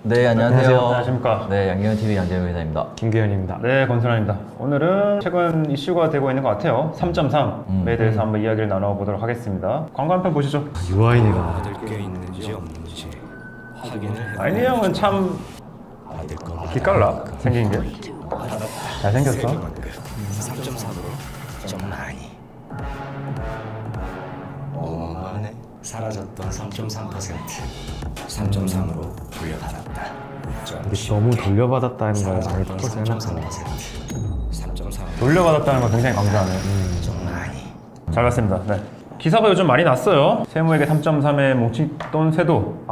네, 안녕하세요. 안녕하십니까. 네, 양경현TV 양재현 회사입니다. 김규현입니다. 네, 권순환입니다. 오늘은 최근 이슈가 되고 있는 것 같아요. 3.3에 대해서 한번 이야기를 나눠보도록 하겠습니다. 광고 한 편 보시죠. 유아인이가 받을 게 있는지 없는지 확인을 아이니 형은 참 기깔나 생긴 게 잘생겼어. 3.3으로 좀 많이 어마어마하네. 사라졌던 3.3% 3.3으로 돌려받았다. 이게 너무 돌려받았다는 걸 많이 듣고 생각하는 3.3 돌려받았다는 거 굉장히 강조하네. 좀 많이 잘 봤습니다. 네. 기사가 요즘 많이 났어요. 세무회계 3.3의 뭉칫돈 세도.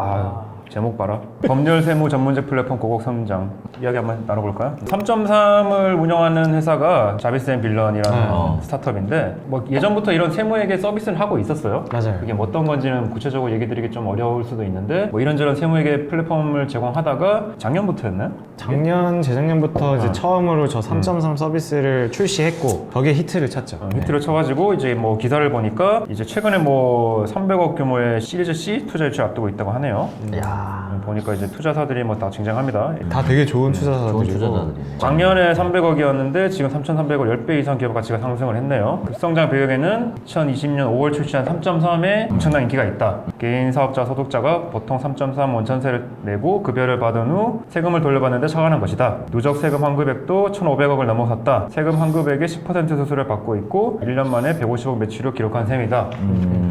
제목 봐라. 법률 세무 전문직 플랫폼 고곡 성장. 이야기 한번 나눠볼까요? 3.3을 운영하는 회사가 자비스앤빌런이라는 스타트업인데 뭐 예전부터 이런 세무회계 서비스를 하고 있었어요. 맞아요. 그게 뭐 어떤 건지는 구체적으로 얘기 드리기 좀 어려울 수도 있는데 뭐 이런저런 세무회계 플랫폼을 제공하다가 작년부터였나요? 작년, 재작년부터 이제 처음으로 저 3.3 서비스를 출시했고 거기에 히트를 쳤죠. 히트를 쳐가지고 이제 뭐 기사를 보니까 이제 최근에 뭐 300억 규모의 시리즈 C 투자 유치 앞두고 있다고 하네요. 야 보니까 이제 투자사들이 뭐 다 쟁쟁합니다. 다 되게 좋은 좋은 투자사들이고 투자자들이. 작년에 300억이었는데 지금 3,300억 10배 이상 기업 가치가 상승을 했네요. 급성장 배경에는 2020년 5월 출시한 3.3에 엄청난 인기가 있다. 개인 사업자 소득자가 보통 3.3 원천세를 내고 급여를 받은 후 세금을 돌려받는데 착안한 것이다. 누적 세금 환급액도 1,500억을 넘어섰다. 세금 환급액의 10% 수수료를 받고 있고 1년 만에 150억 매출을 기록한 셈이다.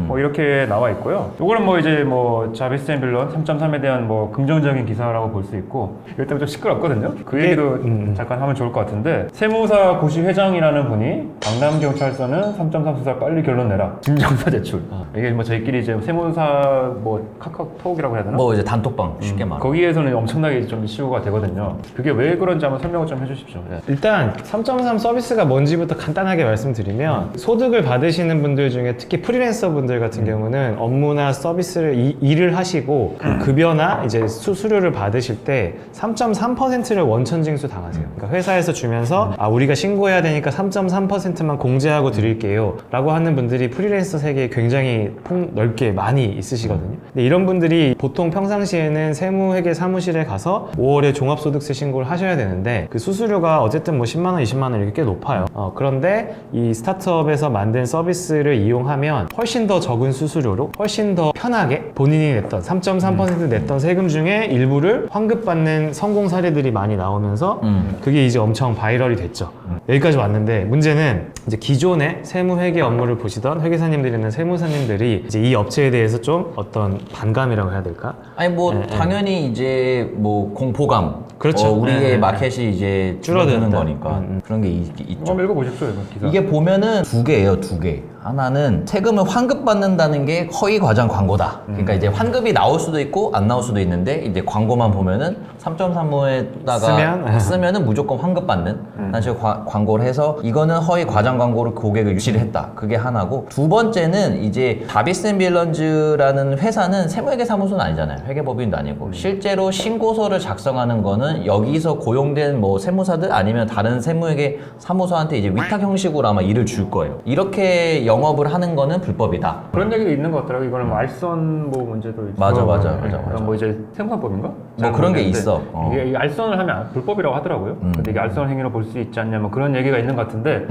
뭐 이렇게 나와 있고요. 요거는 뭐 이제 뭐 자비스앤빌런 3.3에 대한 뭐 긍정적인 기사라고 볼 수 있고 이럴 때면 좀 시끄럽거든요. 그 얘기도 잠깐 하면 좋을 것 같은데 세무사 고시 회장이라는 분이 강남경찰서는 3.3 수사 빨리 결론 내라. 진정서 제출. 이게 뭐 저희끼리 이제 세무사 뭐 카카오톡이라고 해야 되나? 뭐 이제 단톡방 쉽게 말하면. 거기에서는 엄청나게 좀 이슈가 되거든요. 그게 왜 그런지 한번 설명을 좀 해주십시오. 네. 일단 3.3 서비스가 뭔지부터 간단하게 말씀드리면 소득을 받으시는 분들 중에 특히 프리랜서 분들 같은 경우는 업무나 서비스를 일을 하시고 그 급여나 이제 수수료를 받으실 때 3.3%를 원천 징수 당하세요. 그러니까 회사에서 주면서 우리가 신고해야 되니까 3.3%만 공제하고 드릴게요 라고 하는 분들이 프리랜서 세계에 굉장히 넓게 많이 있으시거든요. 근데 이런 분들이 보통 평상시에는 세무회계 사무실에 가서 5월에 종합소득세 신고를 하셔야 되는데 그 수수료가 어쨌든 뭐 10만 원, 20만 원 이렇게 꽤 높아요. 그런데 이 스타트업에서 만든 서비스를 이용하면 훨씬 더 적은 수수료로 훨씬 더 편하게 본인이 냈던 3.3% 냈던 세금 중에 일부를 환급받는 성공 사례들이 많이 나오면서 그게 이제 엄청 바이럴이 됐죠. 여기까지 왔는데 문제는 이제 기존의 세무회계 업무를 보시던 회계사님들이나 세무사님들이 이제 이 업체에 대해서 좀 어떤 반감이라고 해야 될까? 아니 뭐 당연히 이제 뭐 공포감. 그렇죠. 우리의 마켓이 이제 줄어드는 줄어든다. 거니까 그런 게 있죠. 한번 읽어보십시오, 이거 기사. 이게 보면은 두 개예요, 두 개. 하나는 세금을 환급받는다는 게 허위 과장 광고다. 그러니까 이제 환급이 나올 수도 있고 안 나올 수도 있는데 이제 광고만 보면은 3.35에다가 쓰면은 무조건 환급받는 사실 광고를 해서 이거는 허위 과장 광고를 고객을 유치를 했다. 그게 하나고 두 번째는 이제 자비스앤빌런즈라는 회사는 세무회계 사무소는 아니잖아요. 회계법인도 아니고 실제로 신고서를 작성하는 거는 여기서 고용된 뭐 세무사들 아니면 다른 세무회계 사무소한테 이제 위탁 형식으로 아마 일을 줄 거예요. 이렇게 영업을 하는 거는 불법이다. 그런 얘기도 있는 것 같더라고요. 이거는 뭐 알선 뭐 문제도 있고. 맞아. 뭐 이제 세무사법인가? 뭐 그런 게 있어. 이게 알선을 하면 불법이라고 하더라고요. 근데 이게 알선 행위로 볼 수 있지 않냐 뭐 그런 얘기가 있는 것 같은데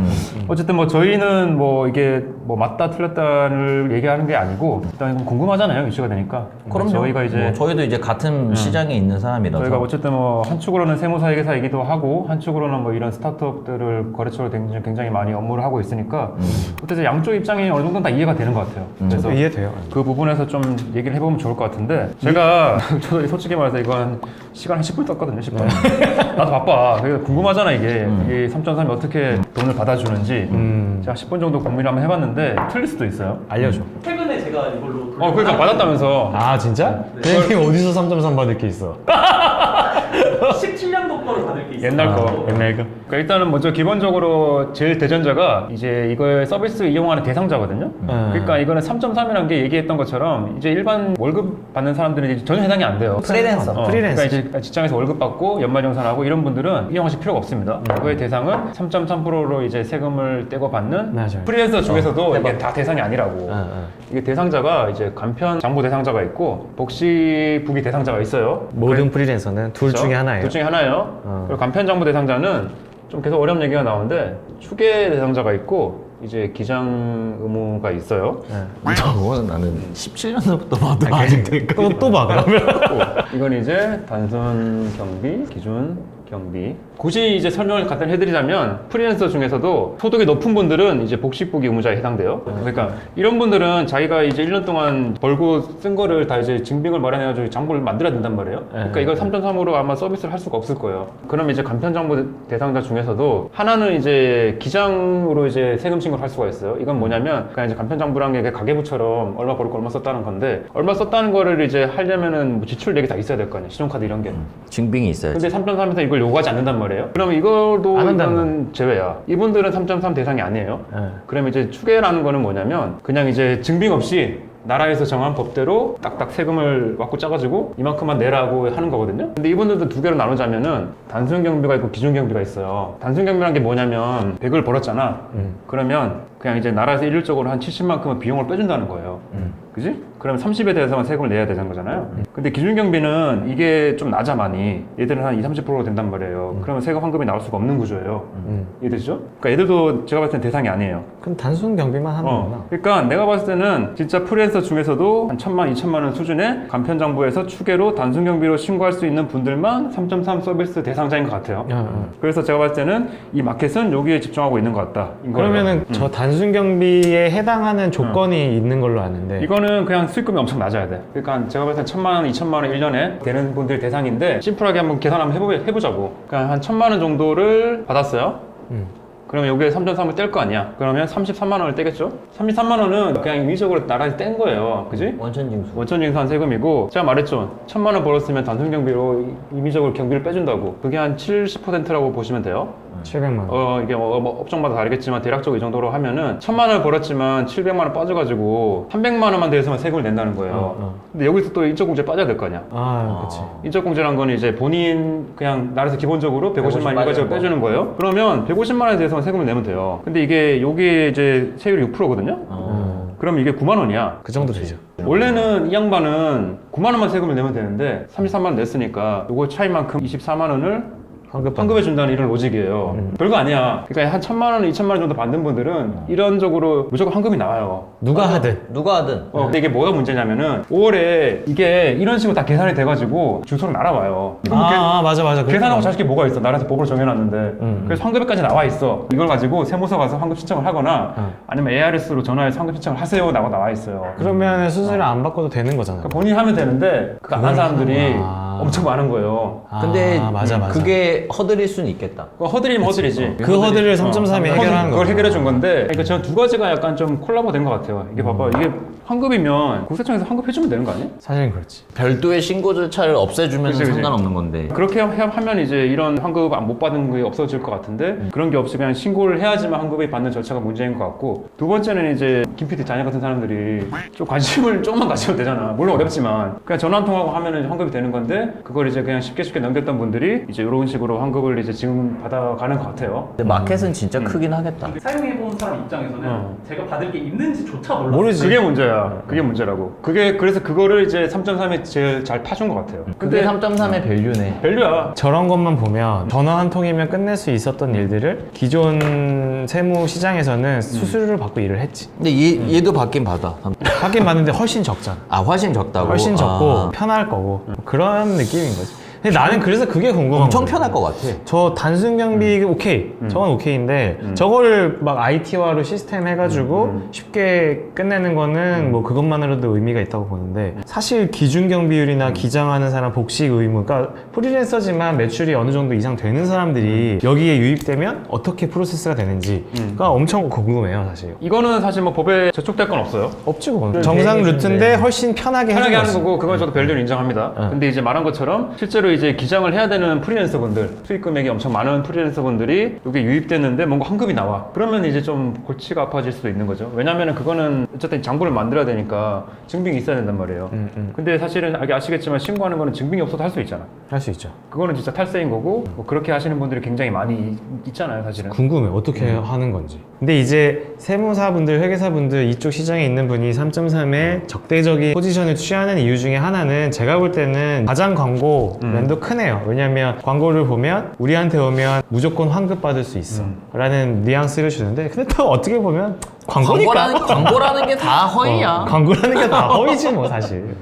어쨌든 뭐 저희는 뭐 이게 뭐 맞다 틀렸다를 얘기하는 게 아니고 일단 이건 궁금하잖아요. 이슈가 되니까. 그럼 저희가 이제 뭐 저희도 이제 같은 시장에 있는 사람이라서 저희가 어쨌든 뭐 한축으로는 세무사 회계사이기도 하고 한축으로는 뭐 이런 스타트업들을 거래처로 굉장히 많이 업무를 하고 있으니까 어쨌든 양쪽 입장이 어느 정도는 다 이해가 되는 것 같아요. 그래서 이해돼요. 그 부분에서 좀 얘기를 해보면 좋을 것 같은데 제가 저도 솔직히 말해서 이거 한 시간 한 10분 떴거든요. 10분. 나도 바빠. 그래서 궁금하잖아 이게. 이게 3.3이 어떻게 돈을 받아주는지 제가 10분 정도 고민을 한번 해봤는데 틀릴 수도 있어요. 알려줘. 최근에 제가 이걸로 그러니까 받았다면서. 아 진짜? 대표님 어디서 3.3 받을 게 있어? 17년도 거로 받을 게 있어요. 옛날 거. 옛날 거. 그러니까 일단은 먼저 기본적으로 제일 대전자가 이제 이걸 서비스 이용하는 대상자거든요. 그러니까 이거는 3.3이라는 게 얘기했던 것처럼 이제 일반 월급 받는 사람들은 이제 전혀 해당이 안 돼요. 프리랜서. 그러니까 이제 직장에서 월급 받고 연말정산하고 이런 분들은 이용하실 필요가 없습니다. 그의 대상은 3.3%로 이제 세금을 떼고 받는 맞아요. 프리랜서 중에서도 이게 다 대상이 아니라고. 어. 이게 대상자가 이제 간편 장부 대상자가 있고 복지부기 대상자가 있어요. 모든 프리랜서는 둘 그렇죠? 중에 하나예요. 둘 중에 하나예요. 그리고 간편 장부 대상자는 좀 계속 어려운 얘기가 나오는데 추계 대상자가 있고 이제 기장 의무가 있어요. 저거는 나는 17년부터 봐도 아직도 또 봐, 그러면. 이건 이제 단순 경비, 기준 경비. 굳이 이제 설명을 간단히 해드리자면 프리랜서 중에서도 소득이 높은 분들은 이제 복식부기 의무자에 해당돼요. 그러니까 이런 분들은 자기가 이제 1년 동안 벌고 쓴 거를 다 이제 증빙을 마련해가지고 장부를 만들어야 된단 말이에요. 그러니까 이걸 3.3으로 아마 서비스를 할 수가 없을 거예요. 그러면 이제 간편장부 대상자 중에서도 하나는 이제 기장으로 이제 세금 신고를 할 수가 있어요. 이건 뭐냐면 그냥 이제 간편장부라는 게 가계부처럼 얼마 벌고 얼마 썼다는 건데 얼마 썼다는 거를 이제 하려면은 뭐 지출 내기 다 있어야 될 거 아니에요. 신용카드 이런 게. 증빙이 있어야지. 근데 3.3에서 이걸 요구하지 않는단 말이에요. 그러면 이거도 안 한다는 이거는 제외야. 이분들은 3.3 대상이 아니에요. 그러면 이제 추계라는 거는 뭐냐면 그냥 이제 증빙 없이 나라에서 정한 법대로 딱딱 세금을 맞고 짜가지고 이만큼만 내라고 하는 거거든요. 근데 이분들도 두 개로 나누자면은 단순 경비가 있고 기준 경비가 있어요. 단순 경비라는 게 뭐냐면 100을 벌었잖아. 그러면 그냥 이제 나라에서 일률적으로 한 70만큼은 비용을 빼준다는 거예요. 그지? 그러면 30에 대해서만 세금을 내야 되는 거잖아요. 근데 기준 경비는 이게 좀 낮아 많이. 얘들은 한 20-30%가 된단 말이에요. 그러면 세금 환급이 나올 수가 없는 구조예요. 이해되시죠? 그러니까 얘들도 제가 봤을 땐 대상이 아니에요. 그럼 단순 경비만 하는 거구나. 그러니까 내가 봤을 때는 진짜 프리랜서 중에서도 한 1,000만, 2,000만 원 수준의 간편정부에서 추계로 단순 경비로 신고할 수 있는 분들만 3.3 서비스 대상자인 것 같아요. 그래서 제가 봤을 때는 이 마켓은 여기에 집중하고 있는 것 같다. 그러면은 저 단순 경비에 해당하는 조건이 있는 걸로 아는데 이거는 그냥 수익금이 엄청 낮아야 돼. 그러니까 제가 봤을 때 1,000만 원, 2,000만 원 1년에 되는 분들 대상인데 심플하게 한번 계산 한번 해보자고. 그러니까 한 1,000만 원 정도를 받았어요. 그러면 여기에 3.3을 뗄 거 아니야. 그러면 33만 원을 떼겠죠? 33만 원은 그냥 임의적으로 나라에서 뗀 거예요. 그지? 원천징수. 원천징수한 세금이고 제가 말했죠. 1,000만 원 벌었으면 단순 경비로 임의적으로 경비를 빼준다고. 그게 한 70%라고 보시면 돼요. 700만 원. 이게 뭐 업종마다 다르겠지만 대략적으로 이 정도로 하면은 1,000만 원을 벌었지만 700만 원 빠져가지고 300만 원만 대해서만 세금을 낸다는 거예요. 근데 여기서 또 인적공제 빠져야 될 거 아니야. 그치. 인적공제란 건 이제 본인 그냥 나라에서 기본적으로 150만 원 일괄적으로 빼주는 거예요. 그러면 150만 원에 대해서만 세금을 내면 돼요. 근데 이게 여기에 이제 세율이 6%거든요. 그럼 이게 9만 원이야. 그 정도 되죠. 원래는 이 양반은 9만 원만 세금을 내면 되는데 33만 원 냈으니까 요거 차이만큼 24만 원을 환급해 준다는 이런 로직이에요. 별거 아니야. 그러니까 한 1,000만 원, 2,000만 원 정도 받는 분들은 이런적으로 무조건 환급이 나와요. 누가 하든. 누가 하든. 근데 이게 뭐가 문제냐면은 5월에 이게 이런 식으로 다 계산이 돼가지고 주소로 날아와요. 맞아. 계산하고 자식게 뭐가 있어? 나라에서 법으로 정해놨는데. 그래서 환급액까지 나와 있어. 이걸 가지고 세무서 가서 환급 신청을 하거나 아니면 ARS로 전화해서 환급 신청을 하세요. 라고 나와 있어요. 그러면 수수료 안 바꿔도 되는 거잖아요. 그러니까 본인이 하면 되는데 그거 안 한 사람들이 엄청 많은 거예요. 근데 맞아. 그게 허들일 수는 있겠다. 그거 허드리면 허드리지. 그 허들을 3.3이 해결하는 그걸 거죠. 해결해 준 건데, 그러니까 저는 두 가지가 약간 좀 콜라보 된 것 같아요. 이게 봐봐, 이게 환급이면 국세청에서 환급해주면 되는 거 아니야? 사실은 그렇지. 별도의 신고 절차를 없애주면 그치. 상관없는 건데. 그렇게 하면 이제 이런 환급 못 받는 게 없어질 것 같은데 그런 게 없이 그냥 신고를 해야지만 환급이 받는 절차가 문제인 것 같고 두 번째는 이제 김 PD 자녀 같은 사람들이 좀 관심을 조금만 가지면 되잖아. 물론 어렵지만 그냥 전화 한 통하고 하면은 환급이 되는 건데 그걸 이제 그냥 쉽게 넘겼던 분들이 이제 이런 식으로 환급을 이제 지금 받아가는 것 같아요. 근데 마켓은 진짜 크긴 하겠다. 사용해본 사람 입장에서는 제가 받을 게 있는지조차 몰라요. 모르지. 그게 문제야. 그게 문제라고. 그래서 그거를 이제 3.3에 제일 잘 파준 것 같아요. 그게 3.3의 밸류네. 밸류야. 저런 것만 보면 전화 한 통이면 끝낼 수 있었던 일들을 기존 세무 시장에서는 수수료를 받고 일을 했지. 근데 얘도 받긴 받아. 받긴 받는데 훨씬 적잖아. 훨씬 적다고? 훨씬 적고 아, 편할 거고 뭐 그런 느낌인 거지. 근데 나는 그래서 그게 궁금한 엄청 거야. 편할 것 같아. 저 단순 경비 오케이. 저건 오케이인데 저거를 막 IT화로 시스템 해가지고 쉽게 끝내는 거는 뭐 그것만으로도 의미가 있다고 보는데 사실 기준 경비율이나 기장하는 사람 복식 의무, 그러니까 프리랜서지만 매출이 어느 정도 이상 되는 사람들이 여기에 유입되면 어떻게 프로세스가 되는지가 엄청 궁금해요, 사실. 이거는 사실 뭐 법에 저촉될 건 없어요. 없지 그건. 정상 루트인데 훨씬 편하게 편하게 해주는 하는 거지. 거고 그건 저도 밸류를 인정합니다. 근데 이제 말한 것처럼 실제로 이제 기장을 해야 되는 프리랜서분들, 수익 금액이 엄청 많은 프리랜서분들이 여기 유입됐는데 뭔가 환급이 나와. 그러면 이제 좀 골치가 아파질 수도 있는 거죠. 왜냐면은 그거는 어쨌든 장부를 만들어야 되니까 증빙이 있어야 된단 말이에요. 근데 사실은 아시겠지만 신고하는 거는 증빙이 없어도 할 수 있잖아. 할 수 있죠. 그거는 진짜 탈세인 거고 뭐 그렇게 하시는 분들이 굉장히 많이 있잖아요, 사실은. 궁금해 어떻게 하는 건지. 근데 이제 세무사분들, 회계사분들 이쪽 시장에 있는 분이 3.3의 적대적인 포지션을 취하는 이유 중에 하나는 제가 볼 때는 가장 광고 면도 크네요. 왜냐면 광고를 보면 우리한테 오면 무조건 환급 받을 수 있어 라는 뉘앙스를 주는데 근데 또 어떻게 보면 광고니까 광고라는 게 다 허위야. 광고라는 게 다 허위지 뭐 사실.